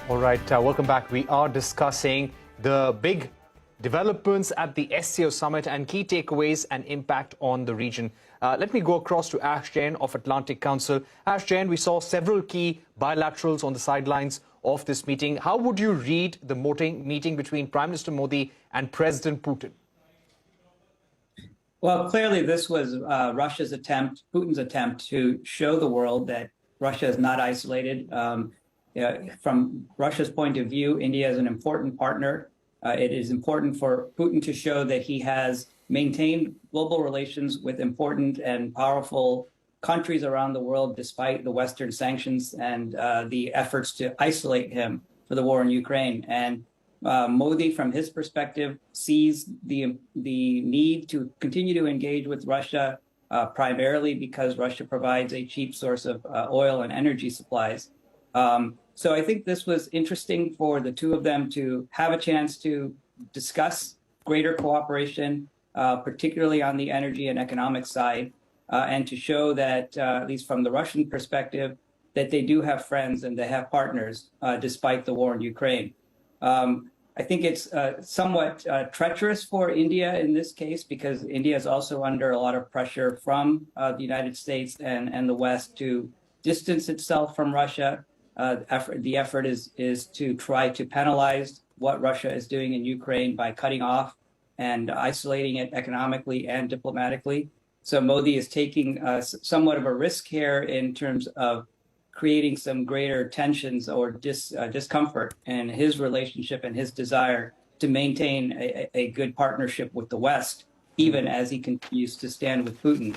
All right, welcome back. We are discussing the big developments at the SCO Summit and key takeaways and impact on the region. Let me go across to Ash Jain of Atlantic Council. Ash Jain, we saw several key bilaterals on the sidelines of this meeting. How would you read the meeting between Prime Minister Modi and President Putin? Well, clearly this was Russia's attempt, Putin's attempt to show the world that Russia is not isolated. From Russia's point of view, India is an important partner. It is important for Putin to show that he has maintained global relations with important and powerful countries around the world, despite the Western sanctions and the efforts to isolate him for the war in Ukraine. And Modi, from his perspective, sees the need to continue to engage with Russia, primarily because Russia provides a cheap source of oil and energy supplies. So I think this was interesting for the two of them to have a chance to discuss greater cooperation, particularly on the energy and economic side, and to show that, at least from the Russian perspective, that they do have friends and they have partners, despite the war in Ukraine. I think it's somewhat treacherous for India in this case, because India is also under a lot of pressure from the United States and the West to distance itself from Russia. The effort is to try to penalize what Russia is doing in Ukraine by cutting off and isolating it economically and diplomatically. So Modi is taking somewhat of a risk here in terms of creating some greater tensions or discomfort in his relationship and his desire to maintain a good partnership with the West, even as he continues to stand with Putin.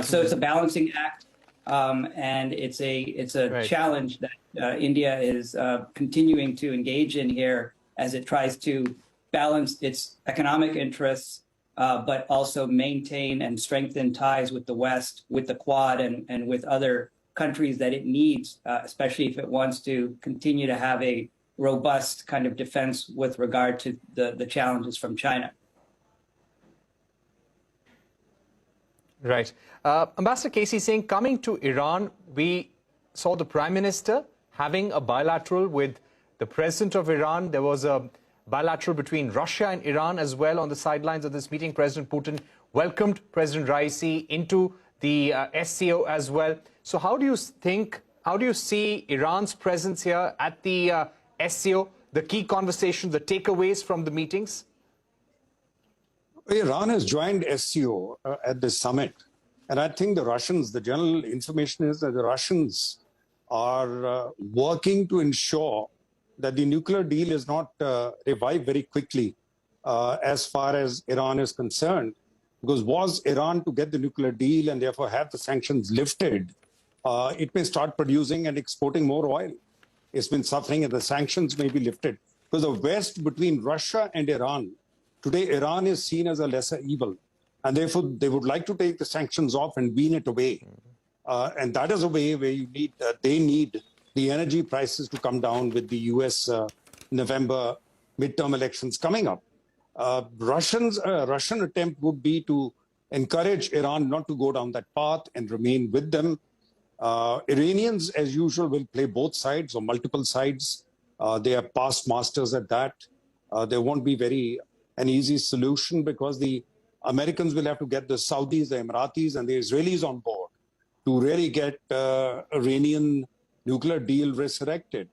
So it's a balancing act. And it's a right. challenge that India is continuing to engage in here as it tries to balance its economic interests, but also maintain and strengthen ties with the West, with the Quad, and with other countries that it needs, especially if it wants to continue to have a robust kind of defense with regard to the challenges from China. Right. Ambassador KC Singh, coming to Iran, we saw the Prime Minister having a bilateral with the President of Iran. There was a bilateral between Russia and Iran as well on the sidelines of this meeting. President Putin welcomed President Raisi into the SCO as well. So how do you see Iran's presence here at the SCO, the key conversations, the takeaways from the meetings? Iran has joined SCO at the summit. And I think the Russians, the general information is that the Russians are working to ensure that the nuclear deal is not revived very quickly as far as Iran is concerned. Because was Iran to get the nuclear deal and therefore have the sanctions lifted, it may start producing and exporting more oil. It's been suffering and the sanctions may be lifted. Because the West, between Russia and Iran, today, Iran is seen as a lesser evil, and therefore they would like to take the sanctions off and wean it away. And that is a way where you need, they need the energy prices to come down with the US November midterm elections coming up. Russian attempt would be to encourage Iran not to go down that path and remain with them. Iranians, as usual, will play both sides or multiple sides. They are past masters at that. There won't be an easy solution because the Americans will have to get the Saudis, the Emiratis, and the Israelis on board to really get Iranian nuclear deal resurrected.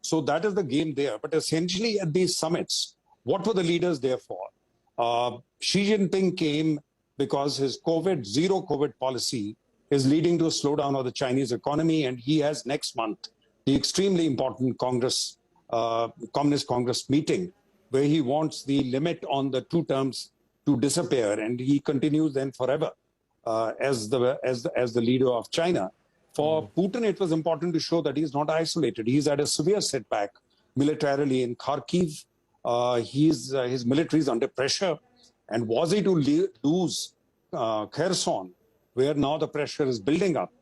So that is the game there. But essentially at these summits, what were the leaders there for? Xi Jinping came because his zero COVID policy is leading to a slowdown of the Chinese economy. And he has next month the extremely important Communist Congress meeting, where he wants the limit on the 2 terms to disappear, and he continues then forever as the leader of China. For Putin, it was important to show that he's not isolated. He's had a severe setback militarily in Kharkiv. His military is under pressure, and was he to lose Kherson, where now the pressure is building up,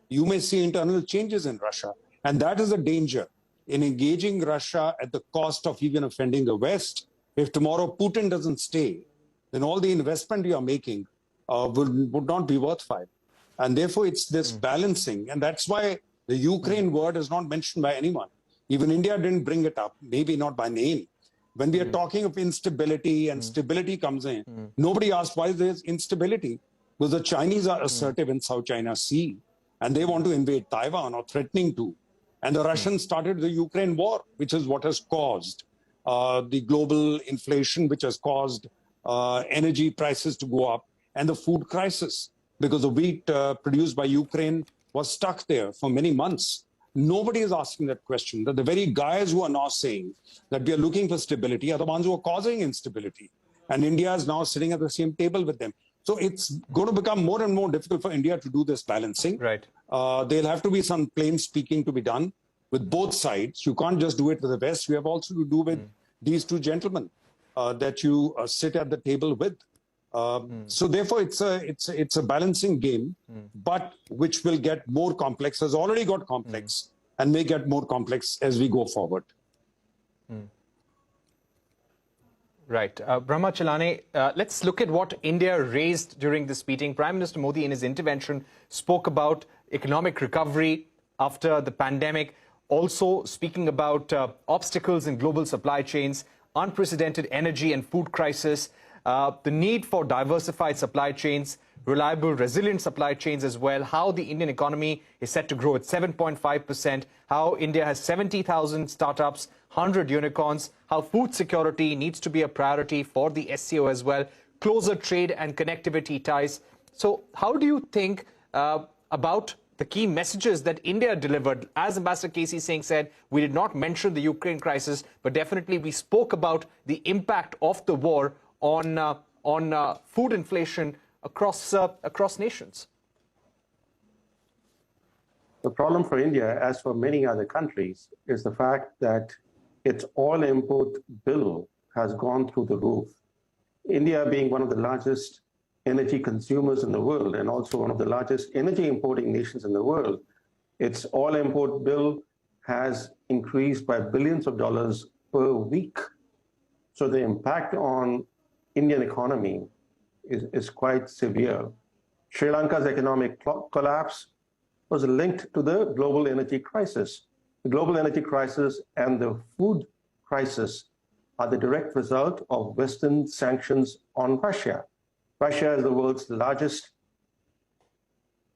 you may see internal changes in Russia, and that is a danger in engaging Russia at the cost of even offending the West. If tomorrow Putin doesn't stay, then all the investment you are making would not be worthwhile. And therefore, it's this balancing. And that's why the Ukraine word is not mentioned by anyone. Even India didn't bring it up, maybe not by name. When we are talking of instability and stability comes in, nobody asked why there's instability. Because the Chinese are assertive in South China Sea and they want to invade Taiwan or threatening to. And the Russians started the Ukraine war, which is what has caused the global inflation, which has caused energy prices to go up, and the food crisis, because the wheat produced by Ukraine was stuck there for many months. Nobody is asking that question. That the very guys who are now saying that we are looking for stability are the ones who are causing instability. And India is now sitting at the same table with them. So it's going to become more and more difficult for India to do this balancing. Right. There'll have to be some plain speaking to be done with both sides. You can't just do it with the West. You have also to do with these two gentlemen that you sit at the table with. So therefore, it's a balancing game, but which will get more complex, has already got complex, and may get more complex as we go forward. Right. Brahma Chellaney, let's look at what India raised during this meeting. Prime Minister Modi, in his intervention, spoke about economic recovery after the pandemic, also speaking about obstacles in global supply chains, unprecedented energy and food crisis, the need for diversified supply chains, reliable, resilient supply chains as well, how the Indian economy is set to grow at 7.5%, how India has 70,000 startups, 100 unicorns, how food security needs to be a priority for the SCO as well, closer trade and connectivity ties. So how do you think about the key messages that India delivered? As Ambassador KC Singh said, we did not mention the Ukraine crisis, but definitely we spoke about the impact of the war on food inflation across nations. The problem for India, as for many other countries, is the fact that its oil import bill has gone through the roof. India, being one of the largest energy consumers in the world and also one of the largest energy importing nations in the world, its oil import bill has increased by billions of dollars per week. So the impact on Indian economy is quite severe. Sri Lanka's economic collapse was linked to the global energy crisis. The global energy crisis and the food crisis are the direct result of Western sanctions on Russia. Russia is the world's largest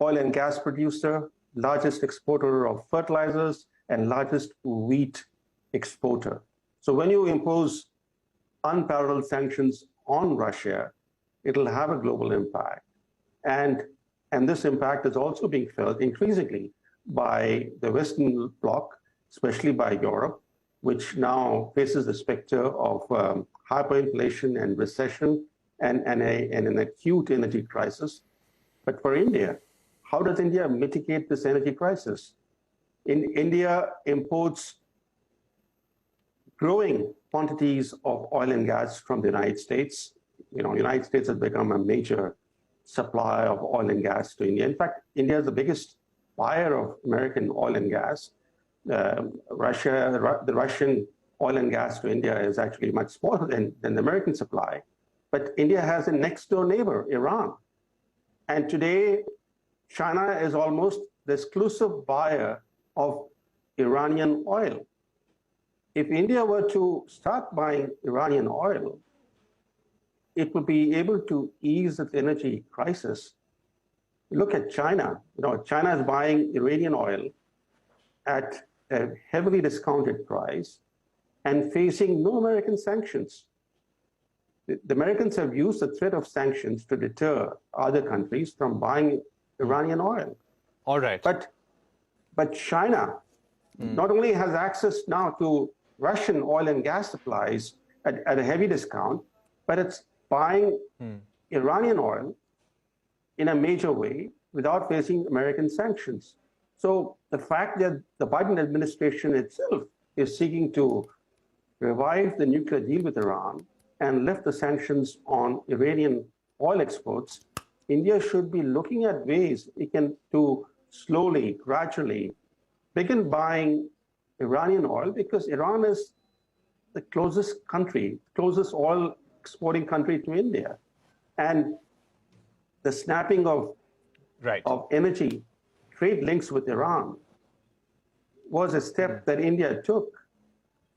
oil and gas producer, largest exporter of fertilizers, and largest wheat exporter. So when you impose unparalleled sanctions on Russia, it'll have a global impact. And this impact is also being felt increasingly by the Western bloc, especially by Europe, which now faces the specter of hyperinflation and recession and an acute energy crisis. But for India, how does India mitigate this energy crisis? India imports growing quantities of oil and gas from the United States. You know, the United States has become a major supplier of oil and gas to India. In fact, India is the biggest buyer of American oil and gas. The Russian oil and gas to India is actually much smaller than the American supply. But India has a next door neighbor, Iran. And today, China is almost the exclusive buyer of Iranian oil. If India were to start buying Iranian oil, it would be able to ease its energy crisis. Look at China. You know, China is buying Iranian oil at a heavily discounted price and facing no American sanctions. The Americans have used the threat of sanctions to deter other countries from buying Iranian oil. All right. But China not only has access now to Russian oil and gas supplies at a heavy discount, but it's buying Iranian oil in a major way without facing American sanctions. So the fact that the Biden administration itself is seeking to revive the nuclear deal with Iran and lift the sanctions on Iranian oil exports, India should be looking at ways it can to slowly, gradually begin buying Iranian oil, because Iran is the closest oil exporting country to India. And the snapping of energy trade links with Iran was a step that India took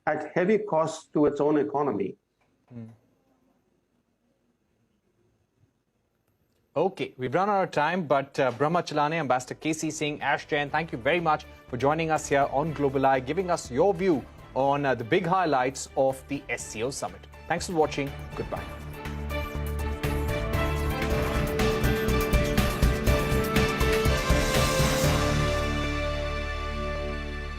at heavy cost to its own economy. Okay, we've run out of time, but Brahma Chellaney, Ambassador KC Singh, Ash Jain, thank you very much for joining us here on Global Eye, giving us your view on the big highlights of the SCO Summit. Thanks for watching. Goodbye.